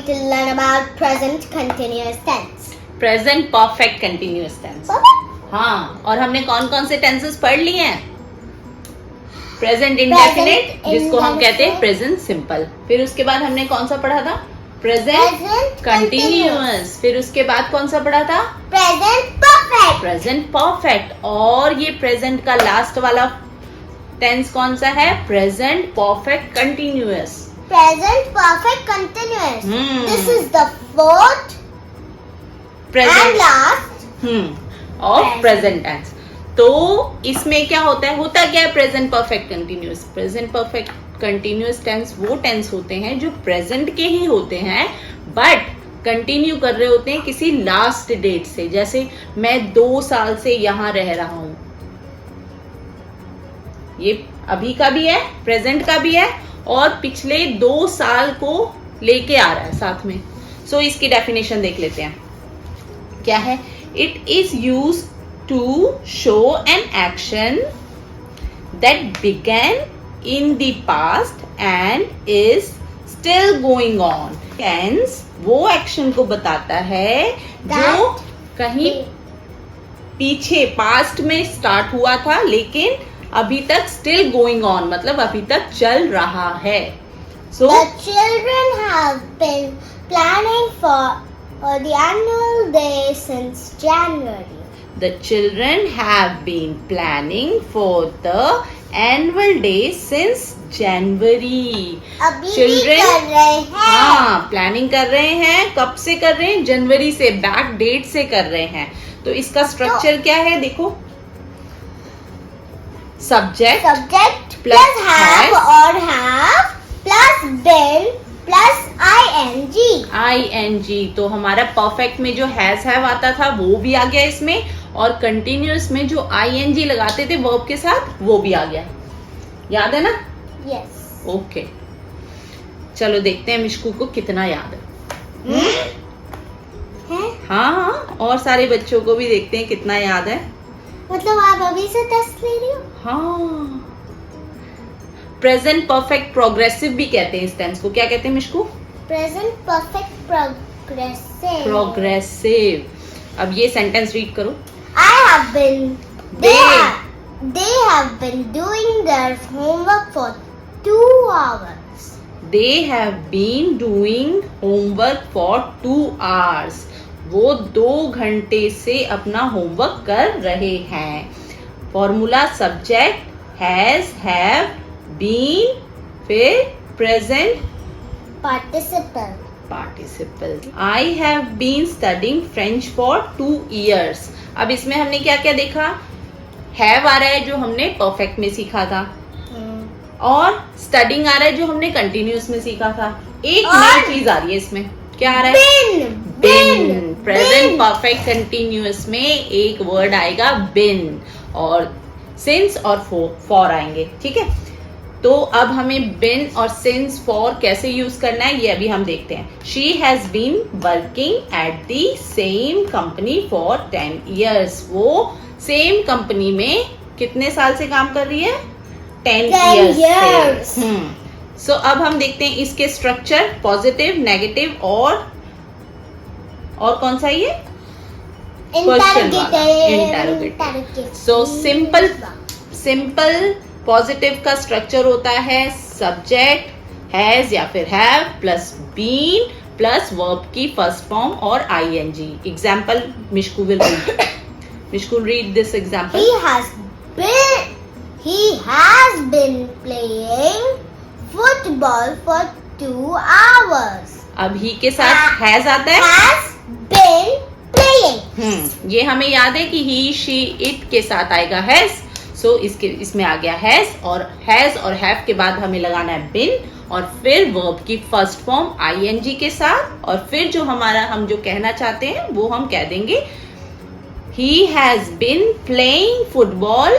to learn about present continuous tense. Present perfect continuous tense. हाँ, और हमने कौन कौन से टेंसेस पढ़ लिए हैं? प्रेजेंट इंडेफिनिट, जिसको हम कहते हैं प्रेजेंट सिंपल। फिर उसके बाद हमने कौन सा पढ़ा था? Present continuous. फिर उसके बाद कौन सा पढ़ा था? Present perfect. Present perfect. और ये प्रेजेंट का लास्ट वाला टेंस कौन सा है? Present perfect continuous. Present perfect continuous. This is the fourth present and last of present tense. तो इसमें क्या होता क्या है present perfect continuous? Present perfect continuous tense वो टेंस होते हैं जो प्रेजेंट के ही होते हैं, बट कंटिन्यू कर रहे होते हैं किसी लास्ट डेट से। जैसे मैं 2 साल से यहां रह रहा हूं, ये अभी का भी है, प्रेजेंट का भी है, और पिछले 2 साल को लेके आ रहा है साथ में। सो इसकी डेफिनेशन देख लेते हैं क्या है। It is use to show an action that began in the past and is still going on. Tense वो एक्शन को बताता है जो कहीं पीछे पास्ट में स्टार्ट हुआ था लेकिन अभी तक स्टिल गोइंग ऑन, मतलब अभी तक चल रहा है। So the children have been planning for the annual day since January. The children have been planning for the annual day since January. अभी भी कर रहे हैं। हाँ, प्लानिंग कर रहे हैं। कब से कर रहे हैं? जनवरी से, बैक डेट से कर रहे हैं। तो इसका स्ट्रक्चर क्या है देखो। सब्जेक्ट प्लस हैव और have plus been plus ing। तो हमारा परफेक्ट में जो हैज हैव आता था वो भी आ गया इसमें, और कंटिन्यूअस में जो ing लगाते थे वर्ब के साथ वो भी आ गया। याद है ना? यस। ओके, चलो देखते हैं मिशकू को कितना याद है। हाँ, और सारे बच्चों को भी देखते हैं कितना याद है। मतलब आप अभी से टेस्ट ले रही हो? हाँ, प्रेजेंट परफेक्ट प्रोग्रेसिव भी कहते हैं इस टेंस को। क्या कहते हैं मिशकू? Present perfect progressive. अब ये सेंटेंस रीड करो। They have been doing their homework for 2 hours. They have been doing homework for 2 hours. वो 2 घंटे से अपना होमवर्क कर रहे हैं। Formula subject has have been, फिर present participle. I have been studying French for 2 years। अब इसमें हमने क्या क्या देखा? हैव आ रहा है जो हमने परफेक्ट में सीखा था, और स्टडिंग आ रहा है जो हमने कंटिन्यूअस में सीखा था। एक नई चीज आ रही है इसमें। क्या आ रहा है? बिन। प्रेजेंट परफेक्ट कंटिन्यूअस में एक वर्ड आएगा बिन, और सिंस और फॉर आएंगे। ठीक है, तो अब हमें बिन और सिंस फॉर कैसे यूज करना है ये अभी हम देखते हैं। She has been working at the same company for 10 years। वो सेम कंपनी में कितने साल से काम कर रही है? 10 years से। सो अब हम देखते हैं इसके स्ट्रक्चर, पॉजिटिव, नेगेटिव और कौन सा ये? इंटरोगेटिव। सो सिंपल पॉजिटिव का स्ट्रक्चर होता है सब्जेक्ट हैज या फिर have plus been plus verb की फर्स्ट फॉर्म और ing। Example Mishku will read. Mishku read this example. He has been playing football for 2 hours. अब ही के साथ हैज आता है। Has been playing। ये हमें याद है कि ही, शी, इट के साथ आएगा हैज। सो इसमें आ गया हैज और हैव के बाद हमें लगाना है बिन, और फिर वर्ब की फर्स्ट फॉर्म ing के साथ, और फिर जो हम जो कहना चाहते हैं वो हम कह देंगे he has been playing football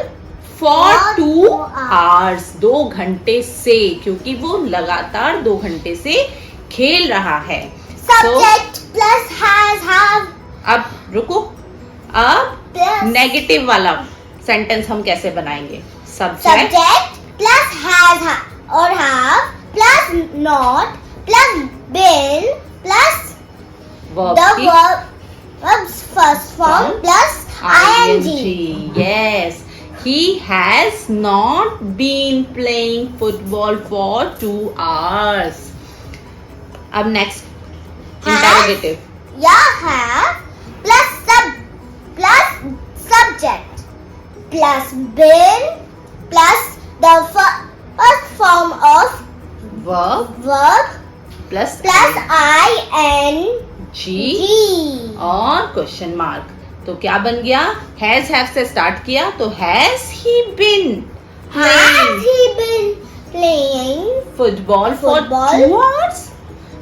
for 2 hours। 2 घंटे से, क्योंकि वो लगातार 2 घंटे से खेल रहा है। Subject plus has have. अब रुको, अब नेगेटिव वाला सेंटेंस हम कैसे बनाएंगे? सब्जेक्ट प्लस हैज और have plus not plus been plus verb the की verb's first form plus ing. Yes. He has not been playing football for 2 hours. अब next interrogative. Have plus subject plus been plus the first form of Verb plus ing और question mark. तो क्या बन गया? Has have से start किया तो has he been playing football for Football? 2 hours?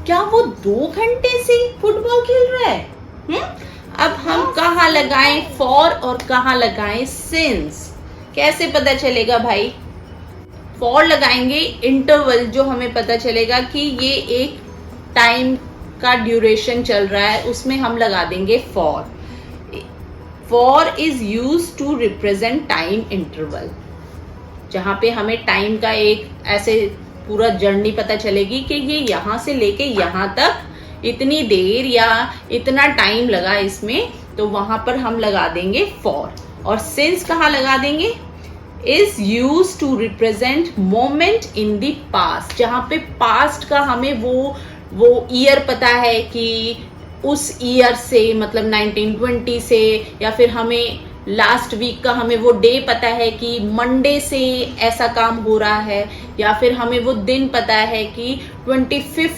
क्या वो 2 घंटे से फुटबॉल खेल रहा है? अब हम कहाँ लगाएं फॉर और कहाँ लगाएं सिंस? कैसे पता चलेगा भाई? फॉर लगाएंगे इंटरवल, जो हमें पता चलेगा कि ये एक टाइम का ड्यूरेशन चल रहा है, उसमें हम लगा देंगे for. For is use to represent time interval, जहां पे हमें टाइम का एक ऐसे पूरा जर्नी पता चलेगी कि ये यहां से लेके यहां तक इतनी देर या इतना टाइम लगा इसमें, तो वहां पर हम लगा देंगे फॉर. और सिंस कहाँ लगा देंगे? Is use to represent moment in the past, जहां पे पास्ट का हमें वो ईयर पता है कि उस ईयर से मतलब 1920 से, या फिर हमें लास्ट वीक का हमें वो डे पता है कि मंडे से ऐसा काम हो रहा है, या फिर हमें वो दिन पता है कि 25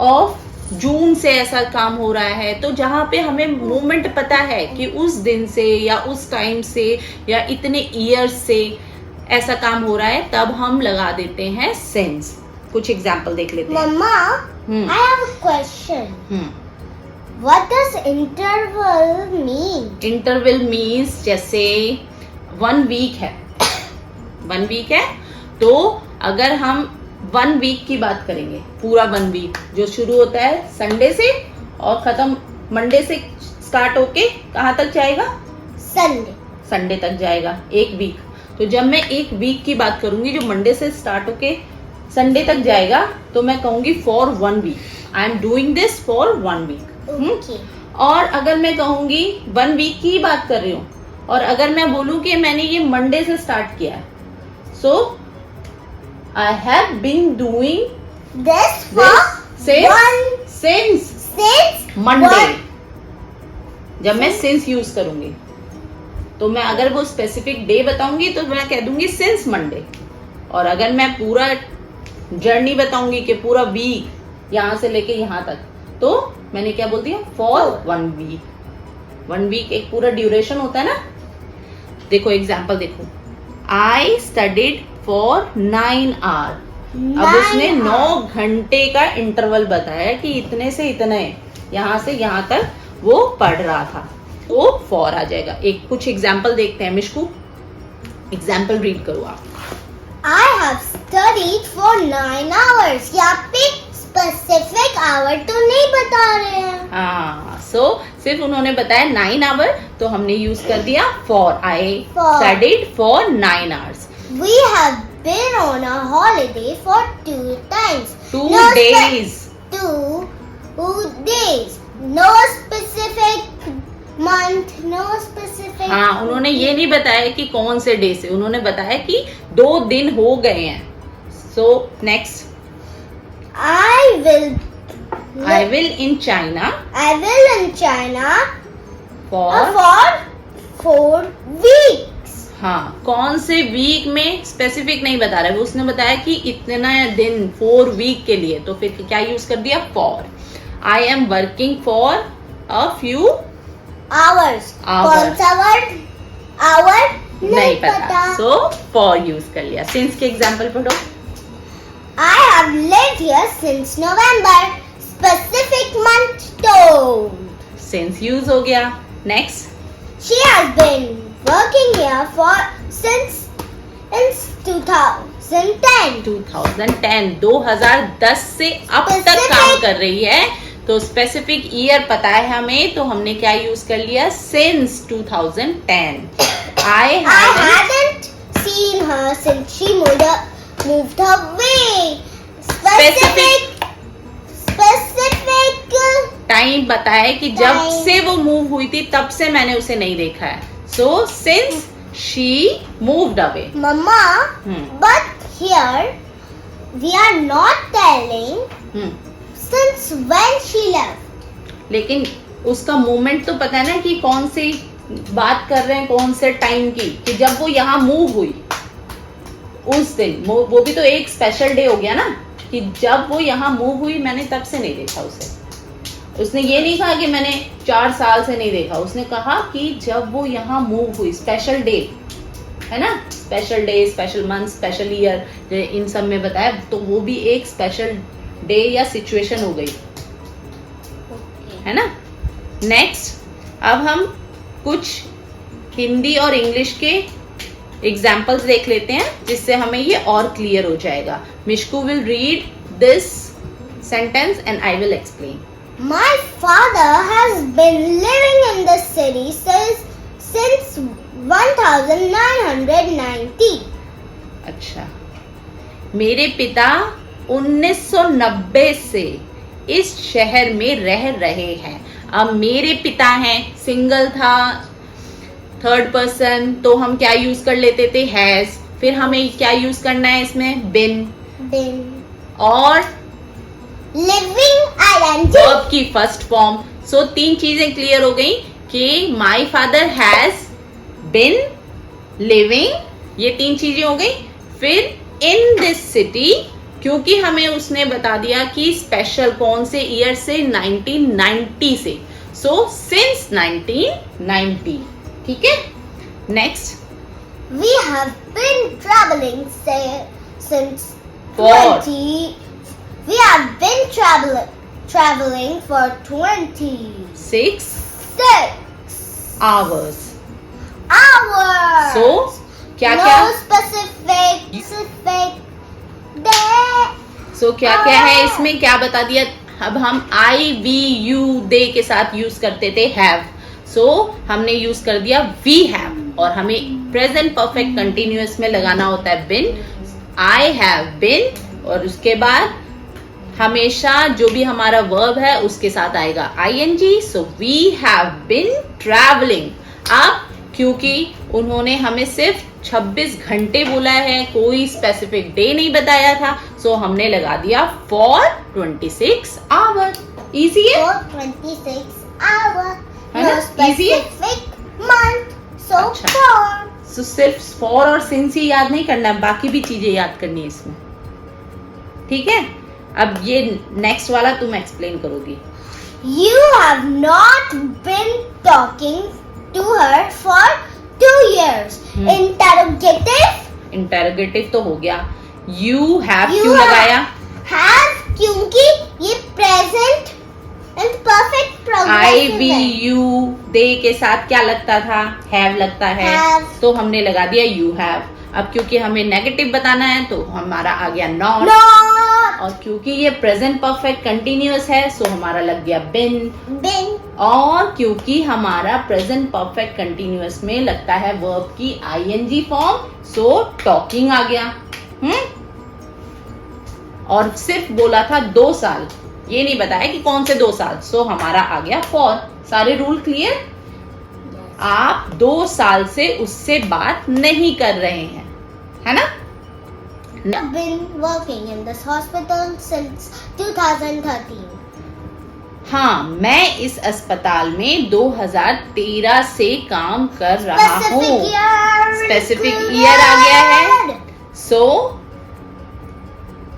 ऑफ जून से ऐसा काम हो रहा है. तो जहां पे हमें मोमेंट पता है कि उस दिन से या उस टाइम से या इतने ईयर से ऐसा काम हो रहा है, तब हम लगा देते हैं सिंस. कुछ एग्जाम्पल देख लेते हैं. Mama, I have a question. What does interval mean? Interval means जैसे 1 वीक है, 1 वीक है, तो अगर हम 1 वीक की बात करेंगे, पूरा 1 वीक जो शुरू होता है संडे से और खत्म मंडे से स्टार्ट होके कहाँ तक जाएगा? संडे तक जाएगा, 1 वीक. तो जब मैं 1 वीक की बात करूंगी जो मंडे से स्टार्ट होके संडे तक जाएगा, तो मैं कहूंगी for 1 week. I am doing this for 1 week. और अगर मैं कहूंगी 1 वीक की बात कर रही हूँ, और अगर मैं बोलूं कि मैंने ये मंडे से स्टार्ट किया है, so I have been doing since Monday. जब मैं सिंस यूज करूंगी तो मैं अगर वो स्पेसिफिक डे बताऊंगी तो मैं कह दूंगी सिंस मंडे. और अगर मैं पूरा जर्नी बताऊंगी कि पूरा वीक यहाँ से लेके यहाँ तक, तो मैंने क्या बोल दिया? For 1 week. 1 वीक एक पूरा ड्यूरेशन होता है ना. देखो एग्जाम्पल देखो. I studied for 9 hour. अब उसने 9 घंटे का इंटरवल बताया कि इतने से इतने यहाँ से यहाँ तक वो पढ़ रहा था, तो फॉर आ जाएगा. एक कुछ एग्जाम्पल देखते हैं. मिशकू एग्जाम्पल रीड करो आप. I have studied for 9 hours. यहाँ पे स्पेसिफिक आवर तो नहीं बता रहे हैं. हाँ, सो सिर्फ उन्होंने बताया 9 आवर, तो हमने यूज कर दिया for. I studied for 9 hours. We have been on a holiday for 2 times. 2 days. 2 days. No specific month, no specific. हाँ, उन्होंने ये नहीं बताया कि कौन से डे से, उन्होंने बताया कि 2 दिन हो गए हैं. So next. I will in China for 4 weeks. हाँ, कौन से वीक में स्पेसिफिक नहीं बता रहा है, उसने बताया कि इतना दिन 4 वीक के लिए, तो फिर क्या यूज कर दिया? For. I am working for a few hours. कौन सा वर्ड? आवर नहीं पता, सो फॉर यूज कर लिया. सिंस के एग्जाम्पल पढ़ो. I have lived here since November. Specific month told. Since use हो गया. Next. She has been working here since 2010. 2010 से अब तक काम कर रही है. तो स्पेसिफिक ईयर पता है हमें, तो हमने क्या यूज कर लिया? Since 2010. I hadn't seen her since she moved away. Specific time बताए कि जब Time. से वो मूव हुई थी तब से मैंने उसे नहीं देखा है. So since she moved away. Mama, but here we are not telling since when she left. लेकिन उसका मोमेंट तो पता है ना कि कौन सी बात कर रहे हैं, कौन से टाइम की, कि जब वो यहाँ मूव हुई उस दिन. वो भी तो एक स्पेशल डे हो गया ना, कि जब वो यहाँ मूव हुई मैंने तब से नहीं देखा उसे. उसने ये नहीं कहा कि मैंने 4 साल से नहीं देखा. उसने कहा कि जब वो यहाँ मूव हुई, स्पेशल डे है ना, special day, special month, special year, इन सब में बताया, तो वो भी एक स्पेशल डे या सिचुएशन हो गई, है ना. नेक्स्ट, अब हम कुछ हिंदी और इंग्लिश के एग्जाम्पल्स देख लेते हैं जिससे हमें ये और क्लियर हो जाएगा. Mishku will read this sentence and I will explain. My father has been living in the city since 1990. अच्छा, मेरे पिता 1990 से इस शहर में रह रहे हैं. अब मेरे पिता हैं, सिंगल था, थर्ड पर्सन, तो हम क्या यूज कर लेते थे, हैज. फिर हमें क्या यूज करना है इसमें, बिन. और Living ing. वर्ब की फर्स्ट फॉर्म. सो 3 चीजें क्लियर हो गई कि my father has been living, ये 3 चीजें हो गई. फिर इन दिस सिटी, क्योंकि हमें उसने बता दिया कि स्पेशल कौन से ईयर से, 1990 से. So since 1990. ठीक है. Next, We have been traveling since For? 20. We have been traveling for 26 hours. hours. So क्या no क्या, specific day. सो क्या क्या है इसमें, क्या बता दिया. अब हम आई, वी, यू, दे के साथ यूज करते थे हैव. सो हमने यूज कर दिया वी हैव, और हमें प्रेजेंट परफेक्ट कंटिन्यूअस में लगाना होता है बिन. आई हैव बिन, और उसके बाद हमेशा जो भी हमारा वर्ब है उसके साथ आएगा ing. So we have been travelling. अब क्योंकि उन्होंने हमें सिर्फ 26 घंटे बोला है, कोई स्पेसिफिक डे नहीं बताया था, सो हमने लगा दिया फॉर 26 आवर. इजी है, For 26 hours. है No ना? Easy है? specific month. So अच्छा. for. सो सिर्फ फॉर और सिंस ही याद नहीं करना है, बाकी भी चीजें याद करनी है इसमें. ठीक है. अब ये नेक्स्ट वाला तुम एक्सप्लेन करोगी. You have not been talking to her for 2 years. Interrogative. Interrogative तो हो गया. यू हैव You क्यों have- लगाया, Have क्योंकि ये present and perfect I, progressive we, है. यू, दे के साथ क्या लगता था, हैव लगता है. Have. तो हमने लगा दिया यू हैव. अब क्योंकि हमें नेगेटिव बताना है तो हमारा आ गया नॉट. Not और क्योंकि ये प्रेजेंट परफेक्ट कंटिन्यूअस है सो हमारा लग गया बिन. been. और क्योंकि हमारा प्रेजेंट परफेक्ट कंटिन्यूअस में लगता है वर्ब की आईएनजी फॉर्म, सो टॉकिंग आ गया. और सिर्फ बोला था 2 साल, ये नहीं बताया कि कौन से 2 साल, सो हमारा आ गया फॉर. सारे रूल क्लियर. आप 2 साल से उससे बात नहीं कर रहे हैं, है ना. I've been working in this hospital since 2013. हाँ, मैं इस अस्पताल में 2013 से काम कर रहा हूँ. Specific year. स्पेसिफिक ईयर आ गया है. सो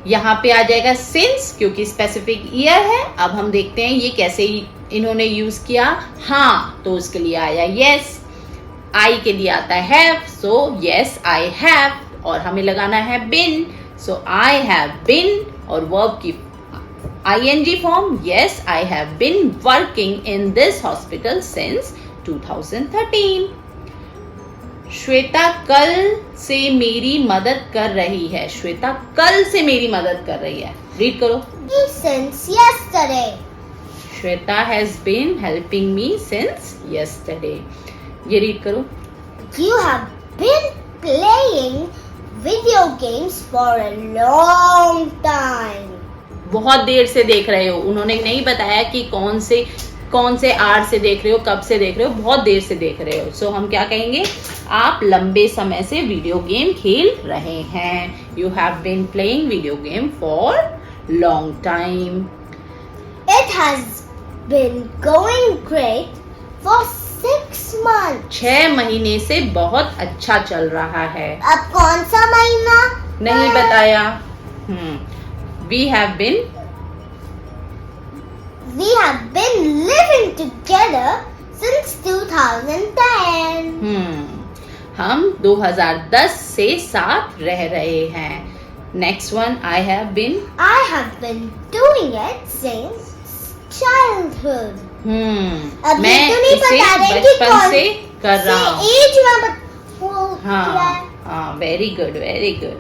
यहाँ पे आ जाएगा सिंस, क्योंकि स्पेसिफिक ईयर है. अब हम देखते हैं ये कैसे इन्होंने यूज किया. हाँ, तो उसके लिए आया यस. आई के लिए आता है have, so yes I have. और हमें लगाना है बिन, सो आई हैव बिन. और वर्ब की ing form, yes I have been working in this hospital since 2013. Shweta कल से मेरी मदद कर रही है. श्वेता कल से मेरी मदद कर रही है. रीड करो. Since yesterday. Shweta has been helping me since yesterday. ये रीड करो. You have been playing video games for a long time. बहुत देर से देख रहे हो। उन्होंने नहीं बताया कि कौन से आवर से देख रहे हो, कब से देख रहे हो, बहुत देर से देख रहे हो। सो हम क्या कहेंगे, आप लंबे समय से वीडियो गेम खेल रहे हैं। You have been playing video game for long time. It has been going great for 6 months. 6 महीने से बहुत अच्छा चल रहा है। अब कौन सा महीना? नहीं बताया। We have been living together since 2010. हम 2010 से साथ रह रहे हैं। Next one, I have been doing it since childhood. अब मैं ये तो नहीं इसे बता रहे कि बचपन कौन से कर रहा हूँ। एज में हाँ, very good, very good.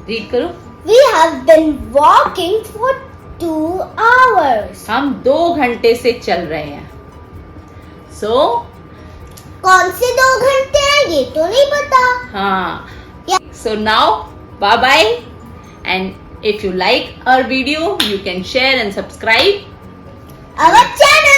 Read करो। We have been walking for 2 hours. हम 2 घंटे से चल रहे हैं। कौन से 2 घंटे हैं ये तो नहीं पता। हाँ। So now, bye bye. And if you like our video, you can share and subscribe our channel.